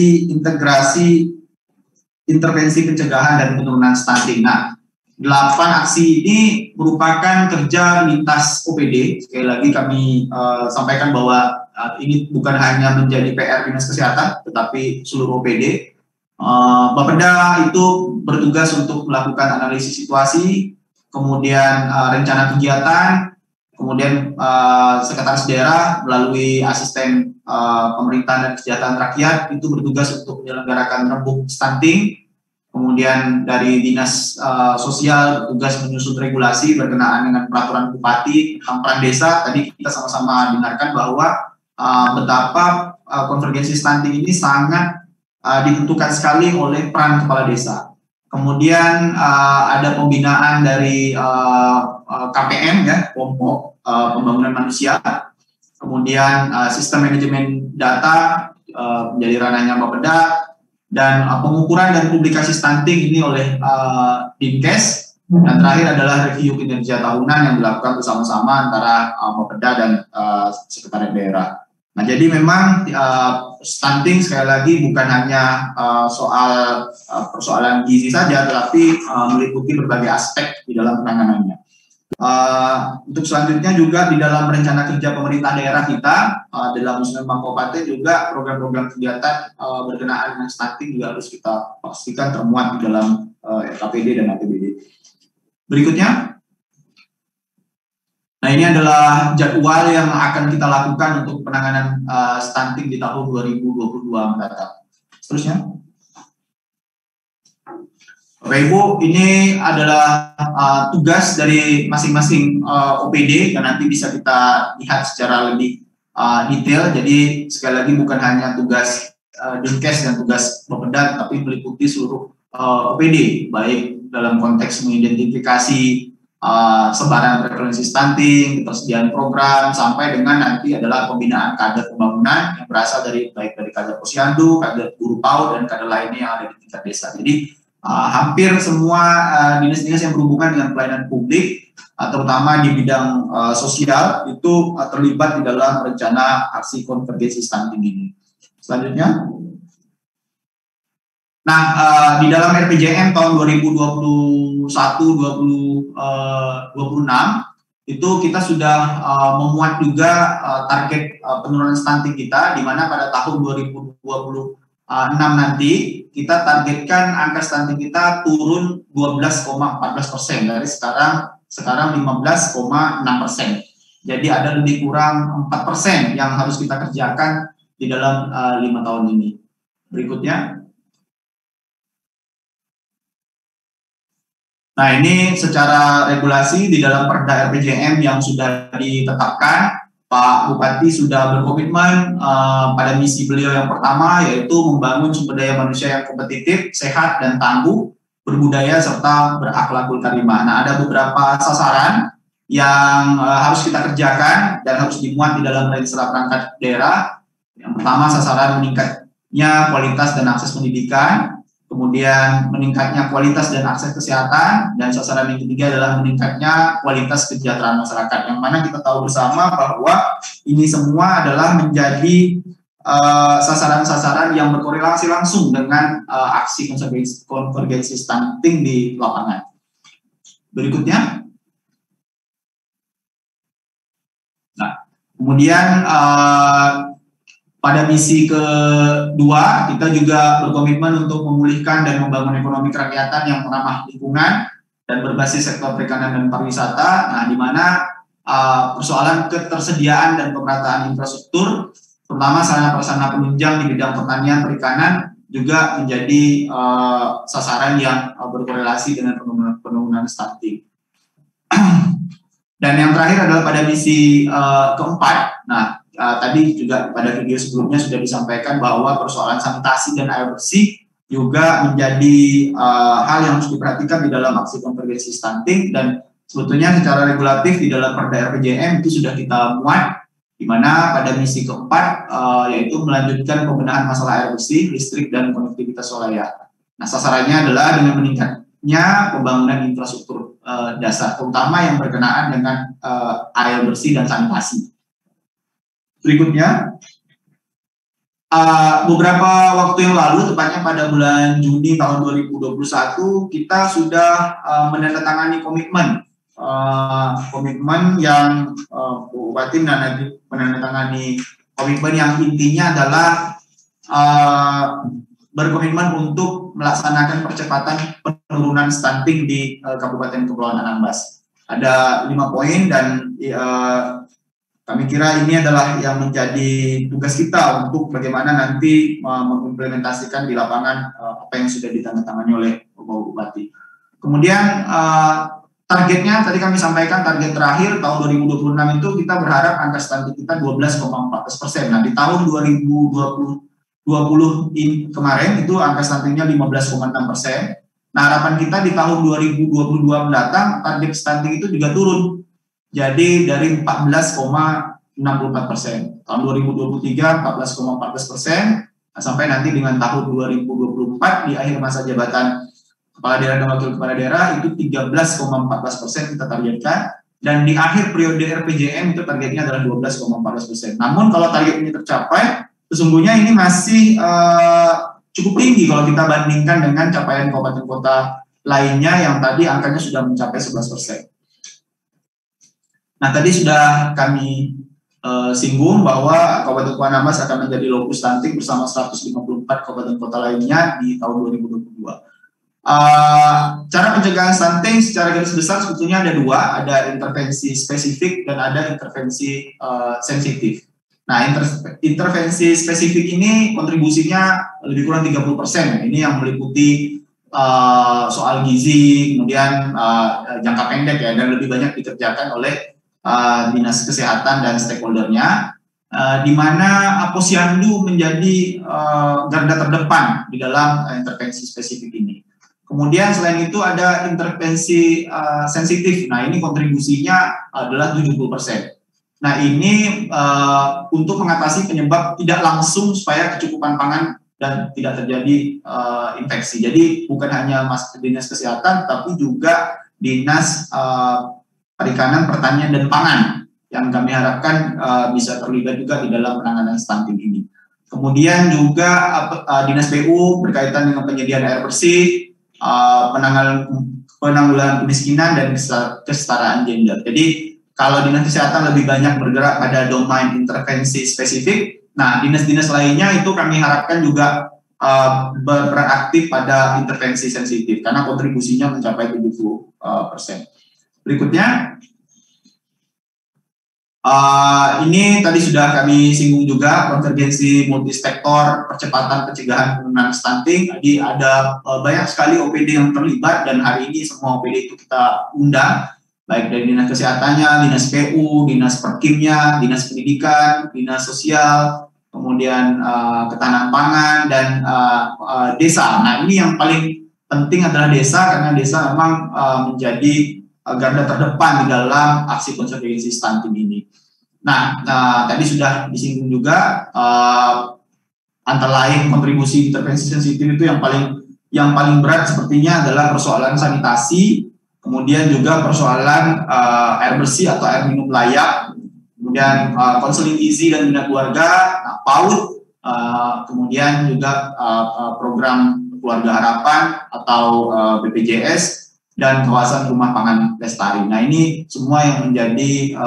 aksi integrasi intervensi pencegahan dan penurunan stunting. Nah, 8 aksi ini merupakan kerja lintas OPD. Sekali lagi kami sampaikan bahwa ini bukan hanya menjadi PR Dinas Kesehatan, tetapi seluruh OPD. Bapeda itu bertugas untuk melakukan analisis situasi, kemudian rencana kegiatan, kemudian sekretaris daerah melalui asisten pemerintahan dan kesejahteraan rakyat itu bertugas untuk menyelenggarakan rembuk stunting. Kemudian dari dinas sosial bertugas menyusun regulasi berkenaan dengan peraturan bupati tentang peran desa. Tadi kita sama-sama dengarkan bahwa betapa konvergensi stunting ini sangat ditentukan sekali oleh peran kepala desa. Kemudian ada pembinaan dari KPM ya, kelompok pembangunan manusia. Kemudian sistem manajemen data menjadi ranahnya Bapeda, dan pengukuran dan publikasi stunting ini oleh Dinkes. Dan terakhir adalah review kinerja tahunan yang dilakukan bersama-sama antara Bapeda dan sekretariat daerah. Nah, jadi memang stunting sekali lagi bukan hanya soal persoalan gizi saja, tetapi meliputi berbagai aspek di dalam penanganannya. Untuk selanjutnya juga di dalam rencana kerja pemerintah daerah kita dalam Muslim Kabupaten juga program-program kegiatan berkenaan dengan stunting juga harus kita pastikan termuat di dalam RKPD dan APBD. Berikutnya. Nah, ini adalah jadwal yang akan kita lakukan untuk penanganan stunting di tahun 2022 mendatang. Seterusnya. Bapak Ibu, ini adalah tugas dari masing-masing OPD dan nanti bisa kita lihat secara lebih detail. Jadi sekali lagi bukan hanya tugas Dinkes dan tugas Bapeda, tapi meliputi seluruh OPD, baik dalam konteks mengidentifikasi sebaran prevalensi stunting, ketersediaan program, sampai dengan nanti adalah pembinaan kader pembangunan yang berasal dari baik dari kader posyandu, kader guru PAUD, dan kader lainnya yang ada di tingkat desa. Jadi hampir semua dinas-dinas yang berhubungan dengan pelayanan publik, terutama di bidang sosial, itu terlibat di dalam rencana aksi konvergensi stunting ini. Selanjutnya. Nah, di dalam RPJM tahun 2021-2026 itu kita sudah memuat juga target penurunan stunting kita, di mana pada tahun 2026 nanti kita targetkan angka stunting kita turun 12,14% dari sekarang 15,6%. Jadi ada lebih kurang 4% yang harus kita kerjakan di dalam 5 tahun ini. Berikutnya. Nah, ini secara regulasi di dalam Perda RPJM yang sudah ditetapkan, Pak Bupati sudah berkomitmen pada misi beliau yang pertama, yaitu membangun sumber daya manusia yang kompetitif, sehat, dan tangguh, berbudaya, serta berakhlakul karimah. Nah, ada beberapa sasaran yang harus kita kerjakan dan harus dimuat di dalam Renstra Perangkat Daerah. Yang pertama, sasaran meningkatnya kualitas dan akses pendidikan. Kemudian meningkatnya kualitas dan akses kesehatan, dan sasaran yang ketiga adalah meningkatnya kualitas kesejahteraan masyarakat, yang mana kita tahu bersama bahwa ini semua adalah menjadi sasaran-sasaran yang berkorelasi langsung dengan aksi konvergensi stunting di lapangan. Berikutnya. Nah, kemudian pada misi kedua, kita juga berkomitmen untuk memulihkan dan membangun ekonomi kerakyatan yang ramah lingkungan dan berbasis sektor perikanan dan pariwisata. Nah, di mana persoalan ketersediaan dan pemerataan infrastruktur, terutama sarana-prasarana penunjang di bidang pertanian perikanan, juga menjadi sasaran yang berkorelasi dengan penurunan stunting. Dan yang terakhir adalah pada misi keempat. Nah, tadi juga pada video sebelumnya sudah disampaikan bahwa persoalan sanitasi dan air bersih juga menjadi hal yang harus diperhatikan di dalam aksi konvergensi stunting, dan sebetulnya secara regulatif di dalam Perda RPJM itu sudah kita muat, di mana pada misi keempat yaitu melanjutkan pembenahan masalah air bersih, listrik, dan konektivitas wilayah. Nah, sasarannya adalah dengan meningkatnya pembangunan infrastruktur dasar, terutama yang berkenaan dengan air bersih dan sanitasi. Berikutnya, beberapa waktu yang lalu, tepatnya pada bulan Juni tahun 2021, kita sudah menandatangani komitmen yang Bupati menandatangani komitmen yang intinya adalah berkomitmen untuk melaksanakan percepatan penurunan stunting di Kabupaten Kepulauan Anambas. Ada 5 poin dan kami kira ini adalah yang menjadi tugas kita untuk bagaimana nanti mengimplementasikan di lapangan apa yang sudah ditandatangani oleh Bapak Bupati. Kemudian targetnya tadi kami sampaikan, target terakhir tahun 2026 itu kita berharap angka stunting kita 12,14%. Nah, di tahun 2020 kemarin itu angka stuntingnya 15,6%. Nah, harapan kita di tahun 2022 mendatang target stunting itu juga turun. Jadi dari 14,64%. Tahun 2023 14,14%, sampai nanti dengan tahun 2024 di akhir masa jabatan Kepala Daerah dan Wakil Kepala Daerah itu 13,14% kita targetkan, dan di akhir periode RPJM itu targetnya adalah 12,14%. Namun kalau target ini tercapai, sesungguhnya ini masih cukup tinggi kalau kita bandingkan dengan capaian kabupaten kota lainnya yang tadi angkanya sudah mencapai 11%. Nah, tadi sudah kami singgung bahwa Kabupaten Kepulauan Anambas akan menjadi lokus stunting bersama 154 kabupaten kota lainnya di tahun 2022. Cara pencegahan stunting secara garis besar sebetulnya ada dua, ada intervensi spesifik dan ada intervensi sensitif. Nah, intervensi spesifik ini kontribusinya lebih kurang 30%. Ini yang meliputi soal gizi, kemudian jangka pendek ya, dan lebih banyak dikerjakan oleh Dinas Kesehatan dan stakeholdernya, di mana Posyandu menjadi garda terdepan di dalam intervensi spesifik ini. Kemudian selain itu ada intervensi sensitif. Nah, ini kontribusinya adalah 70%. Nah, ini untuk mengatasi penyebab tidak langsung supaya kecukupan pangan dan tidak terjadi infeksi. Jadi bukan hanya Dinas Kesehatan, tapi juga Dinas Perikanan, Pertanian, dan Pangan yang kami harapkan bisa terlibat juga di dalam penanganan stunting ini. Kemudian juga Dinas PU berkaitan dengan penyediaan air bersih, penanggulangan kemiskinan, dan kesetaraan gender. Jadi kalau Dinas Kesehatan lebih banyak bergerak pada domain intervensi spesifik, nah dinas-dinas lainnya itu kami harapkan juga berperan aktif pada intervensi sensitif karena kontribusinya mencapai 70%. Berikutnya, ini tadi sudah kami singgung juga, konvergensi multisektor percepatan pencegahan penurunan stunting. Jadi ada banyak sekali OPD yang terlibat, dan hari ini semua OPD itu kita undang, baik dari Dinas Kesehatannya, Dinas PU, Dinas Perkimnya, Dinas Pendidikan, Dinas Sosial, kemudian Ketahanan Pangan, dan desa. Nah, ini yang paling penting adalah desa, karena desa memang menjadi garda terdepan di dalam aksi konservasi stunting ini. Nah, tadi sudah disinggung juga, antara lain kontribusi intervensi sensitif itu yang paling berat sepertinya adalah persoalan sanitasi, kemudian juga persoalan air bersih atau air minum layak, kemudian konseling gizi dan bina keluarga, PAUD, kemudian juga program Keluarga Harapan atau BPJS, dan kawasan rumah pangan lestari. Nah, ini semua yang menjadi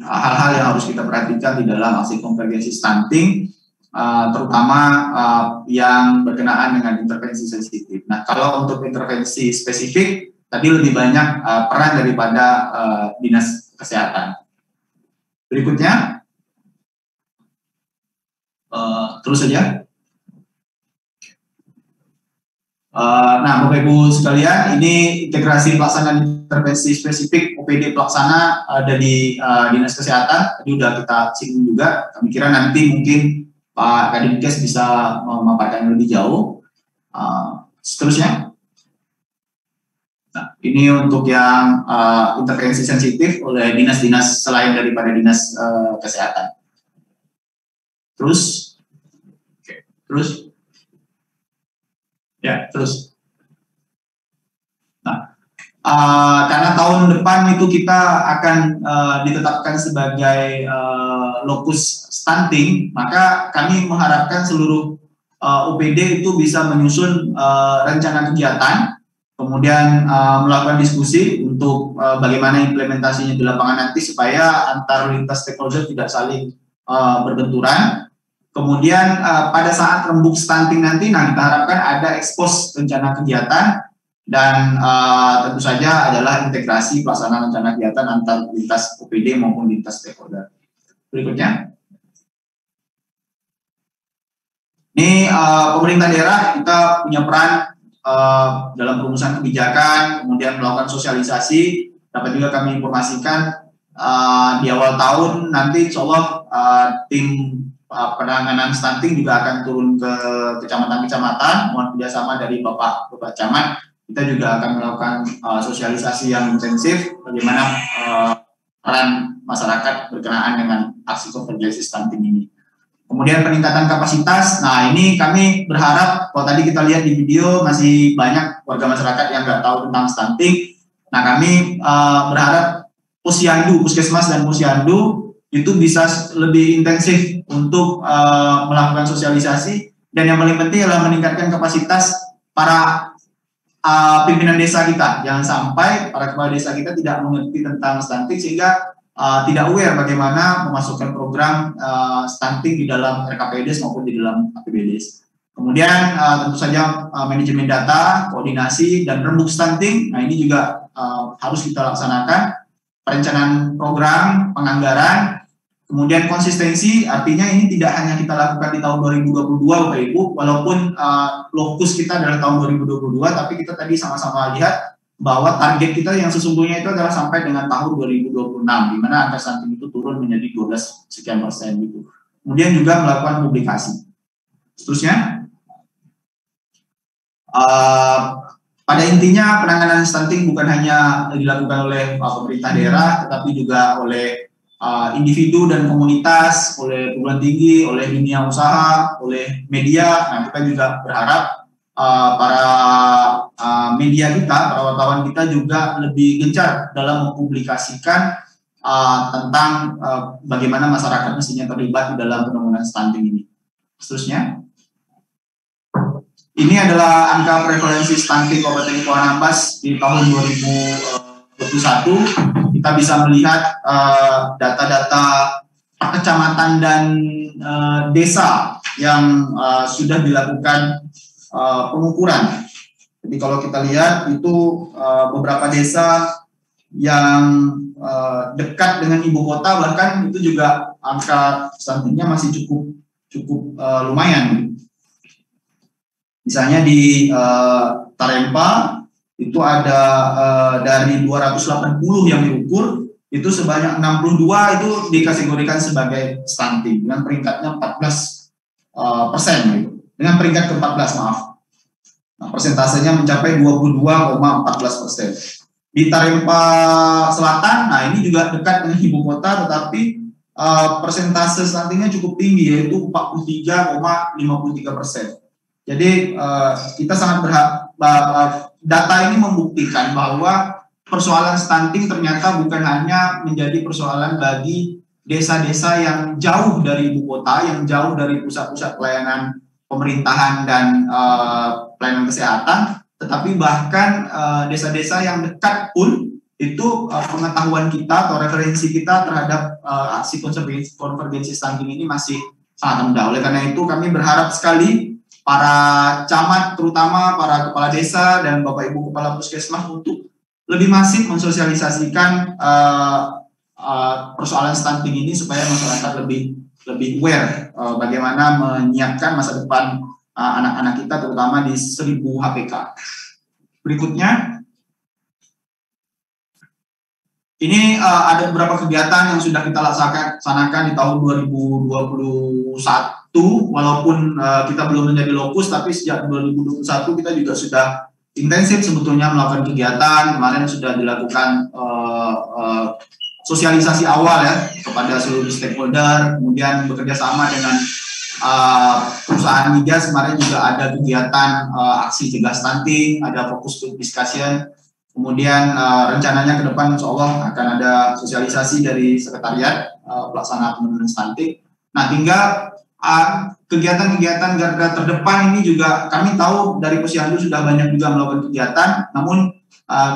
hal-hal yang harus kita perhatikan di dalam aksi konvergensi stunting, terutama yang berkenaan dengan intervensi sensitif. Nah, kalau untuk intervensi spesifik, tadi lebih banyak peran daripada Dinas Kesehatan. Berikutnya, terus saja. Nah, Bapak Ibu sekalian, ini integrasi pelaksanaan intervensi spesifik OPD pelaksana dari Dinas Kesehatan. Tadi sudah kita singgung juga. Kami kira nanti mungkin Pak Kadinkes bisa memaparkan lebih jauh. Seterusnya, nah, ini untuk yang intervensi sensitif oleh dinas-dinas selain daripada Dinas Kesehatan. Terus, terus. Ya, terus. Nah, Karena tahun depan itu kita akan ditetapkan sebagai lokus stunting, maka kami mengharapkan seluruh OPD itu bisa menyusun rencana kegiatan, kemudian melakukan diskusi untuk bagaimana implementasinya di lapangan nanti supaya antar lintas stakeholder tidak saling berbenturan. Kemudian pada saat rembuk stunting nanti, kita harapkan ada ekspos rencana kegiatan dan tentu saja adalah integrasi pelaksanaan rencana kegiatan antar lintas OPD maupun lintas stakeholder. Berikutnya. Ini pemerintah daerah kita punya peran dalam perumusan kebijakan, kemudian melakukan sosialisasi. Dapat juga kami informasikan di awal tahun nanti insya Allah tim penanganan stunting juga akan turun ke kecamatan-kecamatan, mohon kerjasama dari Bapak Camat. Kita juga akan melakukan sosialisasi yang intensif bagaimana peran masyarakat berkenaan dengan aksi konvergensi stunting ini. Kemudian peningkatan kapasitas, nah ini kami berharap, kalau tadi kita lihat di video masih banyak warga masyarakat yang nggak tahu tentang stunting. Nah kami berharap Posyandu, Puskesmas dan Posyandu itu bisa lebih intensif untuk melakukan sosialisasi, dan yang paling penting adalah meningkatkan kapasitas para pimpinan desa kita. Jangan sampai para kepala desa kita tidak mengerti tentang stunting sehingga tidak aware bagaimana memasukkan program stunting di dalam RKPDes maupun di dalam APBDes. Kemudian tentu saja manajemen data, koordinasi, dan rembuk stunting. Nah ini juga harus kita laksanakan. Perencanaan program, penganggaran, kemudian konsistensi, artinya ini tidak hanya kita lakukan di tahun 2022 Bapak Ibu, walaupun lokus kita adalah tahun 2022, tapi kita tadi sama-sama lihat bahwa target kita yang sesungguhnya itu adalah sampai dengan tahun 2026, di mana angka stunting itu turun menjadi 12 sekian persen gitu. Kemudian juga melakukan publikasi. Seterusnya, pada intinya penanganan stunting bukan hanya dilakukan oleh pemerintah daerah, tetapi juga oleh individu dan komunitas, oleh perguruan tinggi, oleh dunia usaha, oleh media. Nah kita juga berharap para media kita, para wartawan kita juga lebih gencar dalam mempublikasikan tentang bagaimana masyarakat mestinya terlibat di dalam penanganan stunting ini. Seterusnya, ini adalah angka prevalensi stunting Kabupaten Anambas di tahun 2021. Kita bisa melihat data-data kecamatan dan desa yang sudah dilakukan pengukuran. Jadi kalau kita lihat itu beberapa desa yang dekat dengan ibu kota, bahkan itu juga angka stuntingnya masih cukup lumayan. Misalnya di Tarempa itu ada dari 280 yang diukur, itu sebanyak 62 itu dikategorikan sebagai stunting dengan peringkatnya 14%, gitu. Dengan peringkat ke-14, maaf. Nah, persentasenya mencapai 22,14%. Di Tarempa Selatan, nah ini juga dekat dengan ibu kota, tetapi persentase stuntingnya cukup tinggi, yaitu 43,53%. Jadi kita sangat berharap data ini membuktikan bahwa persoalan stunting ternyata bukan hanya menjadi persoalan bagi desa-desa yang jauh dari ibu kota, yang jauh dari pusat-pusat pelayanan pemerintahan dan pelayanan kesehatan, tetapi bahkan desa-desa yang dekat pun itu pengetahuan kita atau referensi kita terhadap aksi konvergensi stunting ini masih sangat rendah. Oleh karena itu kami berharap sekali para camat, terutama para kepala desa dan Bapak Ibu Kepala Puskesmas untuk lebih masif mensosialisasikan persoalan stunting ini supaya masyarakat lebih aware bagaimana menyiapkan masa depan anak-anak kita, terutama di 1000 HPK. Berikutnya, ini ada beberapa kegiatan yang sudah kita laksanakan di tahun 2021, walaupun kita belum menjadi lokus, tapi sejak 2021 kita juga sudah intensif sebetulnya melakukan kegiatan. Kemarin sudah dilakukan sosialisasi awal ya kepada seluruh stakeholder, kemudian bekerja sama dengan perusahaan migas. Kemarin juga ada kegiatan aksi cegah stunting, ada fokus group discussion. Kemudian rencananya ke depan insya Allah akan ada sosialisasi dari sekretariat pelaksana penurunan stunting. Nah, tinggal kegiatan-kegiatan garda terdepan ini juga kami tahu dari Posyandu sudah banyak juga melakukan kegiatan, namun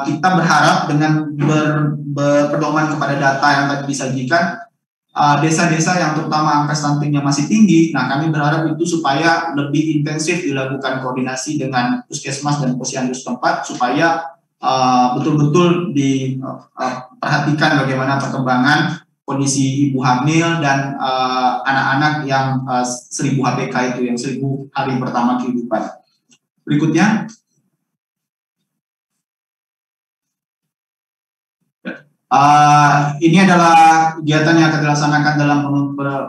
kita berharap dengan berpedoman kepada data yang tadi disajikan, desa-desa yang terutama angka stuntingnya masih tinggi, nah kami berharap itu supaya lebih intensif dilakukan koordinasi dengan puskesmas dan posyandu setempat supaya betul-betul diperhatikan bagaimana perkembangan kondisi ibu hamil dan anak-anak yang 1000 HPK itu, yang 1000 hari pertama kehidupan. Berikutnya. Ini adalah kegiatan yang akan dilaksanakan dalam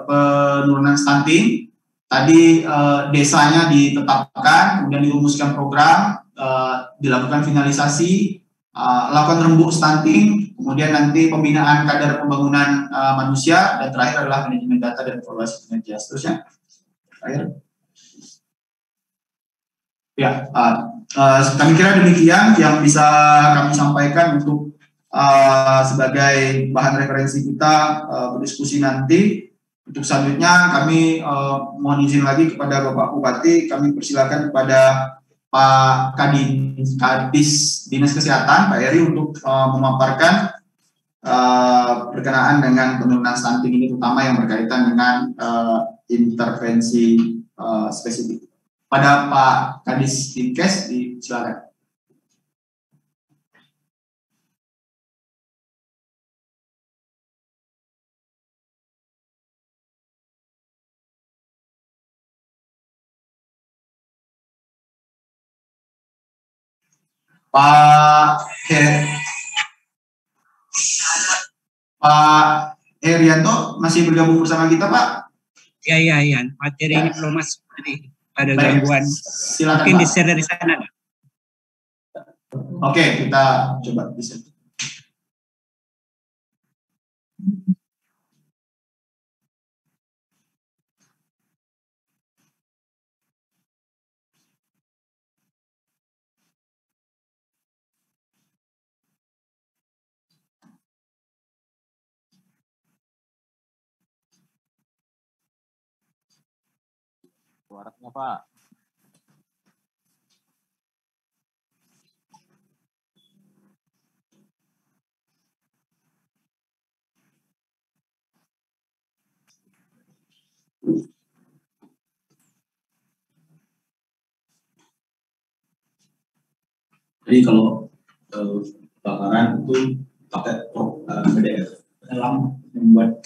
penurunan stunting. Tadi desanya ditetapkan, kemudian dirumuskan program, dilakukan finalisasi, lakukan rembuk stunting, kemudian nanti pembinaan kadar pembangunan manusia, dan terakhir adalah manajemen data dan evaluasi kinerja. Seterusnya, terakhir. Ya, kami kira demikian yang bisa kami sampaikan untuk sebagai bahan referensi kita berdiskusi nanti. Untuk selanjutnya kami mohon izin lagi kepada Bapak Bupati, kami persilakan kepada Pak Kadis Dinas Kesehatan, Pak Eri, untuk memaparkan berkenaan dengan penurunan stunting ini, terutama yang berkaitan dengan intervensi spesifik. Pada Pak Kadis Dinkes, silakan. Pak Herianto masih bergabung bersama kita, Pak? Ya. Materi ini belum masuk tadi. Ada gangguan. Silakan, mungkin Pak. di-share dari sana. Oke, kita coba di-share. Suaranya, Pak. Jadi kalau bakaran itu pakai PDF dalam membuat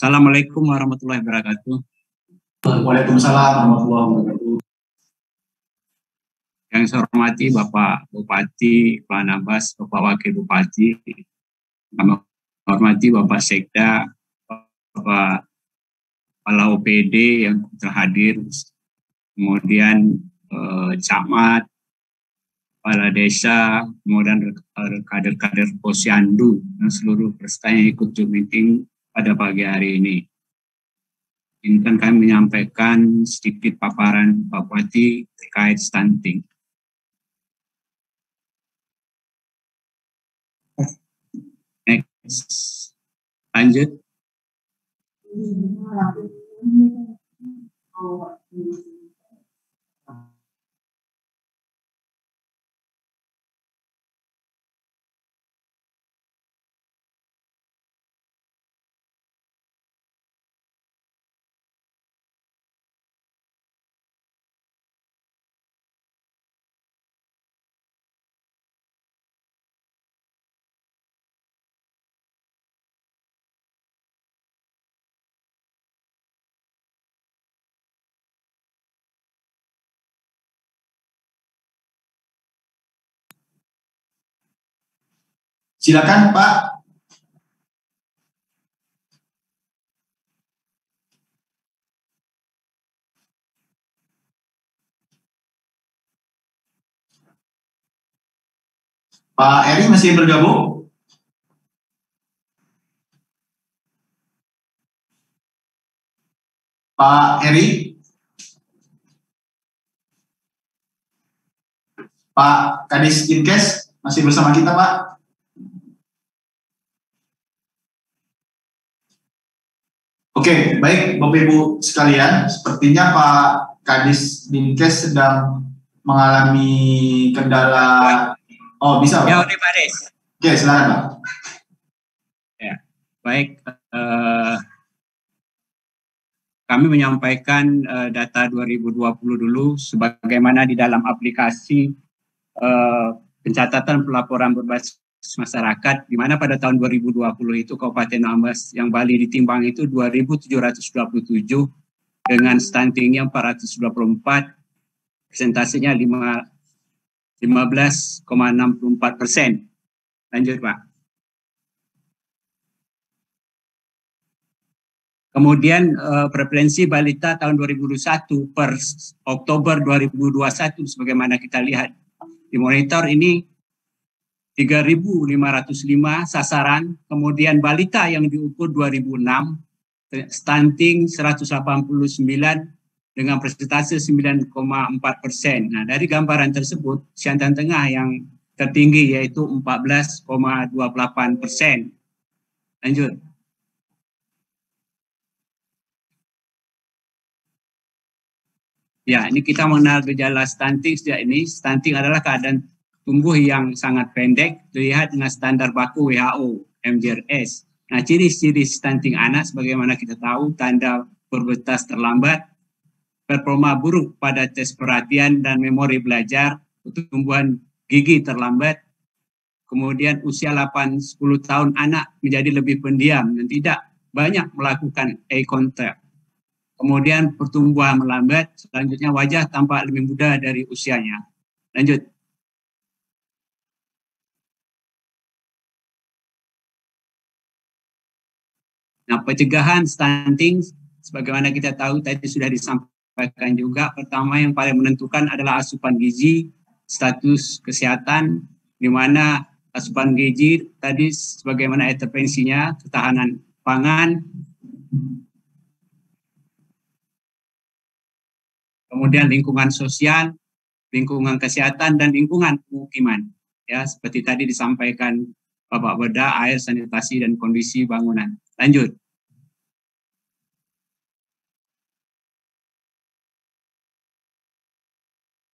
Assalamualaikum warahmatullahi wabarakatuh. Waalaikumsalam warahmatullahi wabarakatuh. Yang saya hormati Bapak Bupati, Pak Nabas, Bapak Wakil Bupati, kami hormati Bapak Sekda, Bapak Kepala OPD yang terhadir, kemudian camat, kepala desa, kemudian kader-kader Posyandu dan seluruh peserta yang ikut Zoom meeting pada pagi hari ini. Izinkan kami menyampaikan sedikit paparan Pak Bupati terkait stunting. Next, lanjut. Silakan Pak. Pak Eri masih bergabung? Pak Eri? Pak Kadis Dinkes masih bersama kita, Pak? Oke, baik Bapak Ibu sekalian, sepertinya Pak Kadis Dinkes sedang mengalami kendala. Oh, bisa Pak? Ya, udah Pak Des. Oke, silakan Pak. Ya, baik. Kami menyampaikan data 2020 dulu, sebagaimana di dalam aplikasi pencatatan pelaporan berbasis masyarakat, di mana pada tahun 2020 itu Kabupaten Ambas yang Bali ditimbang itu 2.727 dengan stuntingnya 424, presentasinya 15,64%. Lanjut Pak. Kemudian prevalensi balita tahun 2021 per Oktober 2021 sebagaimana kita lihat di monitor ini 3.505 sasaran, kemudian balita yang diukur 2006, stunting 189 dengan presentase 9,4%. Nah, dari gambaran tersebut, Siantan Tengah yang tertinggi yaitu 14,28%. Lanjut. Ya, ini kita mengenal gejala stunting sejak ini. Stunting adalah keadaan tumbuh yang sangat pendek, dilihat dengan standar baku WHO, MDRS. Nah, ciri-ciri stunting anak sebagaimana kita tahu, tanda pubertas terlambat, performa buruk pada tes perhatian dan memori belajar, pertumbuhan gigi terlambat, kemudian usia 8-10 tahun anak menjadi lebih pendiam dan tidak banyak melakukan eye contact. Kemudian pertumbuhan melambat, selanjutnya wajah tampak lebih muda dari usianya. Lanjut. Nah, pencegahan stunting, sebagaimana kita tahu tadi sudah disampaikan juga, pertama yang paling menentukan adalah asupan gizi, status kesehatan, di mana asupan gizi tadi sebagaimana intervensinya, ketahanan pangan, kemudian lingkungan sosial, lingkungan kesehatan, dan lingkungan pemukiman. Ya, seperti tadi disampaikan Bapak Beda, air, sanitasi, dan kondisi bangunan. Lanjut.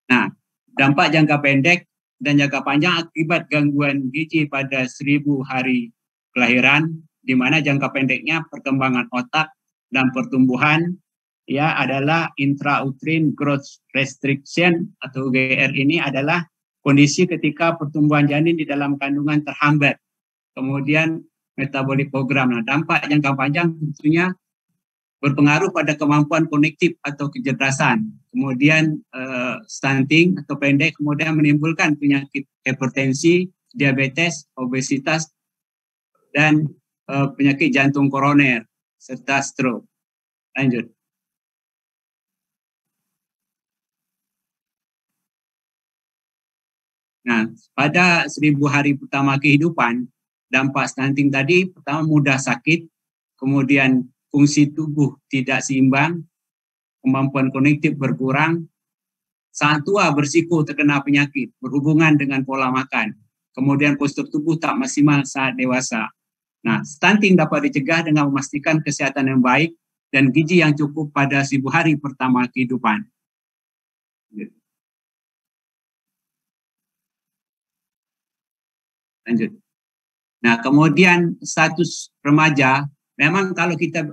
Nah, dampak jangka pendek dan jangka panjang akibat gangguan gizi pada 1000 hari kelahiran, di mana jangka pendeknya perkembangan otak dan pertumbuhan, ya, adalah intrauterine growth restriction atau UGR. Ini adalah kondisi ketika pertumbuhan janin di dalam kandungan terhambat. Kemudian metabolik program. Nah, dampak jangka panjang tentunya berpengaruh pada kemampuan kognitif atau kecerdasan. Kemudian stunting atau pendek kemudian menimbulkan penyakit hipertensi, diabetes, obesitas, dan penyakit jantung koroner serta stroke. Lanjut. Nah, pada 1000 hari pertama kehidupan, dampak stunting tadi pertama mudah sakit, kemudian fungsi tubuh tidak seimbang, kemampuan kognitif berkurang, saat tua berisiko terkena penyakit berhubungan dengan pola makan, kemudian postur tubuh tak maksimal saat dewasa. Nah, stunting dapat dicegah dengan memastikan kesehatan yang baik dan gizi yang cukup pada 1000 hari pertama kehidupan. Lanjut. Nah, kemudian status remaja, memang kalau kita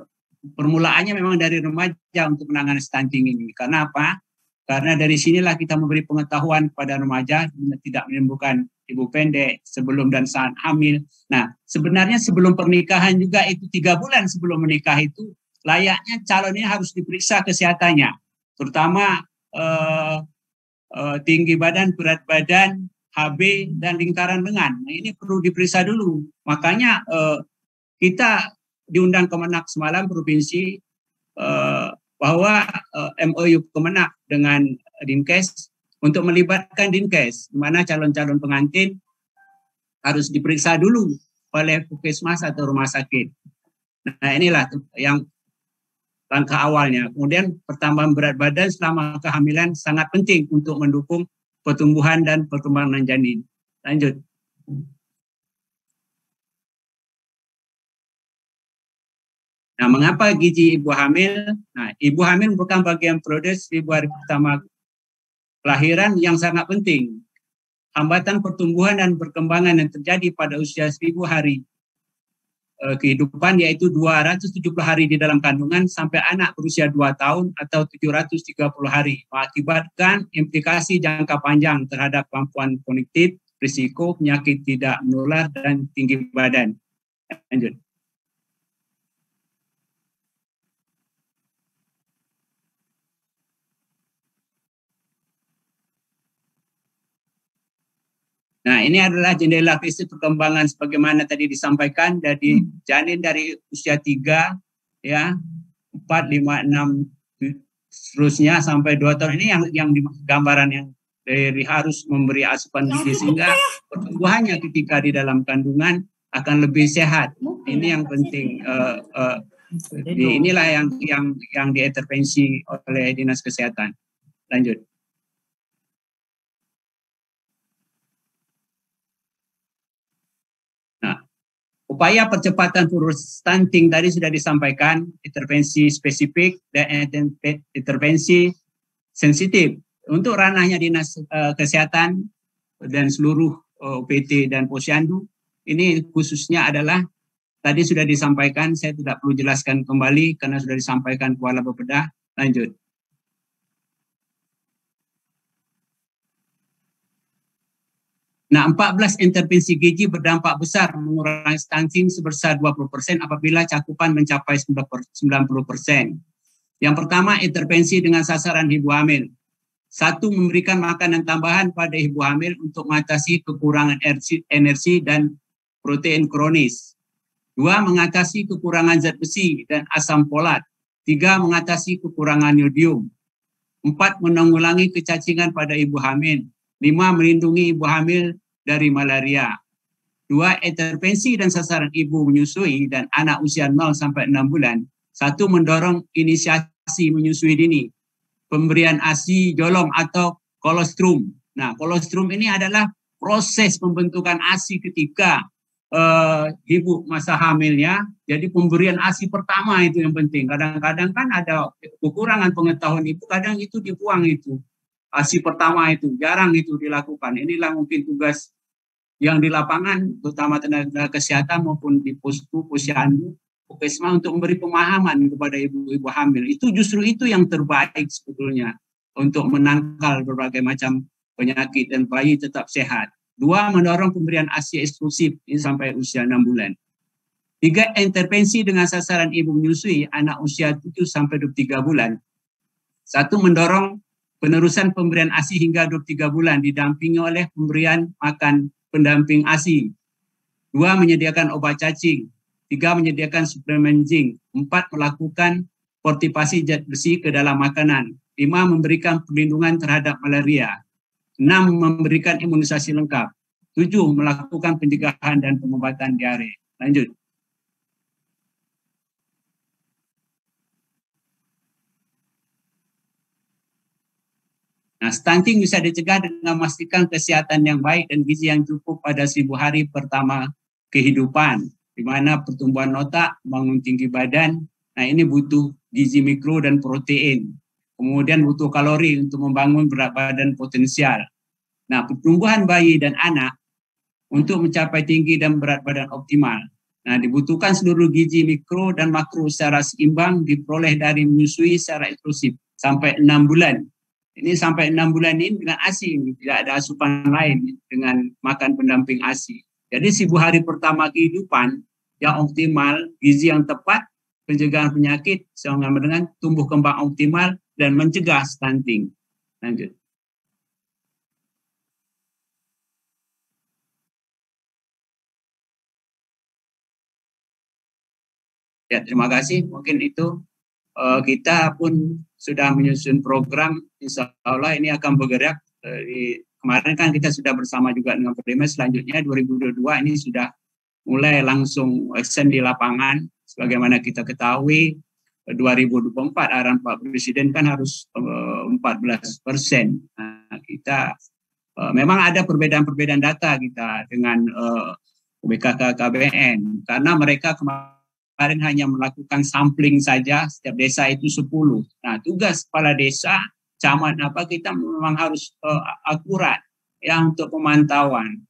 permulaannya memang dari remaja untuk menangani stunting ini. Karena apa? Karena dari sinilah kita memberi pengetahuan kepada remaja tidak menimbulkan ibu pendek sebelum dan saat hamil. Nah, sebenarnya sebelum pernikahan juga itu 3 bulan sebelum menikah itu layaknya calon ini harus diperiksa kesehatannya, terutama tinggi badan, berat badan, HB, dan lingkaran lengan. Nah, ini perlu diperiksa dulu. Makanya kita diundang Kemenak semalam provinsi bahwa MOU Kemenak dengan Dinkes untuk melibatkan Dinkes, di mana calon-calon pengantin harus diperiksa dulu oleh puskesmas atau rumah sakit. Nah, inilah yang langkah awalnya. Kemudian pertambahan berat badan selama kehamilan sangat penting untuk mendukung pertumbuhan dan perkembangan janin. Lanjut. Nah, mengapa gizi ibu hamil? Nah, ibu hamil merupakan bagian proses ibu hari pertama kelahiran yang sangat penting. Hambatan pertumbuhan dan perkembangan yang terjadi pada usia 1000 hari kehidupan, yaitu 270 hari di dalam kandungan sampai anak berusia 2 tahun atau 730 hari, mengakibatkan implikasi jangka panjang terhadap kemampuan kognitif, risiko penyakit tidak menular, dan tinggi badan. Lanjut. Nah, ini adalah jendela fisik perkembangan sebagaimana tadi disampaikan, dari janin dari usia 3, ya, 4, 5, 6, seterusnya sampai 2 tahun. Ini yang gambaran yang dari harus memberi asupan gizi sehingga pertumbuhannya ketika di dalam kandungan akan lebih sehat. Ini yang penting. Inilah yang diintervensi oleh Dinas Kesehatan. Lanjut. Upaya percepatan proses stunting tadi sudah disampaikan, intervensi spesifik dan intervensi sensitif. Untuk ranahnya Dinas Kesehatan dan seluruh UPT dan Posyandu, ini khususnya adalah tadi sudah disampaikan, saya tidak perlu jelaskan kembali karena sudah disampaikan Kepala Bapeda. Lanjut. Nah, 14 intervensi gizi berdampak besar mengurangi stunting sebesar 20% apabila cakupan mencapai 90%. Yang pertama, intervensi dengan sasaran ibu hamil. 1, memberikan makanan tambahan pada ibu hamil untuk mengatasi kekurangan energi dan protein kronis. 2, mengatasi kekurangan zat besi dan asam folat. 3, mengatasi kekurangan yodium. 4, menanggulangi kecacingan pada ibu hamil. 5, melindungi ibu hamil dari malaria. 2, intervensi dan sasaran ibu menyusui dan anak usia 0 sampai 6 bulan. 1, mendorong inisiasi menyusui dini. Pemberian ASI jolong atau kolostrum. Nah, kolostrum ini adalah proses pembentukan ASI ketika ibu masa hamilnya. Jadi pemberian ASI pertama itu yang penting. Kadang-kadang kan ada kekurangan pengetahuan ibu, kadang itu dibuang itu. ASI pertama itu jarang itu dilakukan. Inilah mungkin tugas yang di lapangan, terutama tenaga kesehatan maupun di posko, posyandu, puskesmas untuk memberi pemahaman kepada ibu-ibu hamil. Itu justru itu yang terbaik sebetulnya untuk menangkal berbagai macam penyakit dan bayi tetap sehat. 2, mendorong pemberian ASI eksklusif ini sampai usia 6 bulan. 3, intervensi dengan sasaran ibu menyusui anak usia 7 sampai 23 bulan. 1, mendorong penerusan pemberian ASI hingga 23 bulan didampingi oleh pemberian makan pendamping ASI. 2, menyediakan obat cacing. 3, menyediakan suplemen zinc. 4, melakukan fortifikasi zat besi ke dalam makanan. 5, memberikan perlindungan terhadap malaria. 6, memberikan imunisasi lengkap. 7, melakukan pencegahan dan pengobatan diare. Lanjut. Nah, stunting bisa dicegah dengan memastikan kesehatan yang baik dan gizi yang cukup pada 1000 hari pertama kehidupan, di mana pertumbuhan otak, bangun tinggi badan. Nah, ini butuh gizi mikro dan protein. Kemudian butuh kalori untuk membangun berat badan potensial. Nah, pertumbuhan bayi dan anak untuk mencapai tinggi dan berat badan optimal. Nah, dibutuhkan seluruh gizi mikro dan makro secara seimbang diperoleh dari menyusui secara eksklusif sampai 6 bulan. Ini sampai 6 bulan ini dengan ASI, tidak ada asupan lain dengan makan pendamping ASI. Jadi 1000 hari pertama kehidupan yang optimal, gizi yang tepat, pencegahan penyakit sama dengan tumbuh kembang optimal dan mencegah stunting. Lanjut. Ya, terima kasih. Mungkin itu kita pun sudah menyusun program. Insya Allah ini akan bergerak. Kemarin kan kita sudah bersama juga dengan Perdimas. Selanjutnya 2022 ini sudah mulai langsung action di lapangan. Sebagaimana kita ketahui 2024 arahan Pak Presiden kan harus 14%. Nah, kita memang ada perbedaan-perbedaan data kita dengan BKKBN karena mereka kemarin hanya melakukan sampling saja, setiap desa itu 10. Nah, tugas kepala desa, camat kita memang harus akurat ya untuk pemantauan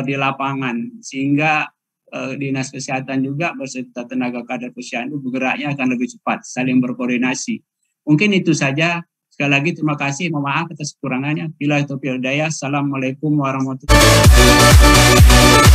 di lapangan sehingga Dinas Kesehatan juga beserta tenaga kader posyandu bergeraknya akan lebih cepat, saling berkoordinasi. Mungkin itu saja. Sekali lagi terima kasih, mohon maaf atas kekurangannya. Bila itu Assalamualaikum warahmatullahi wabarakatuh.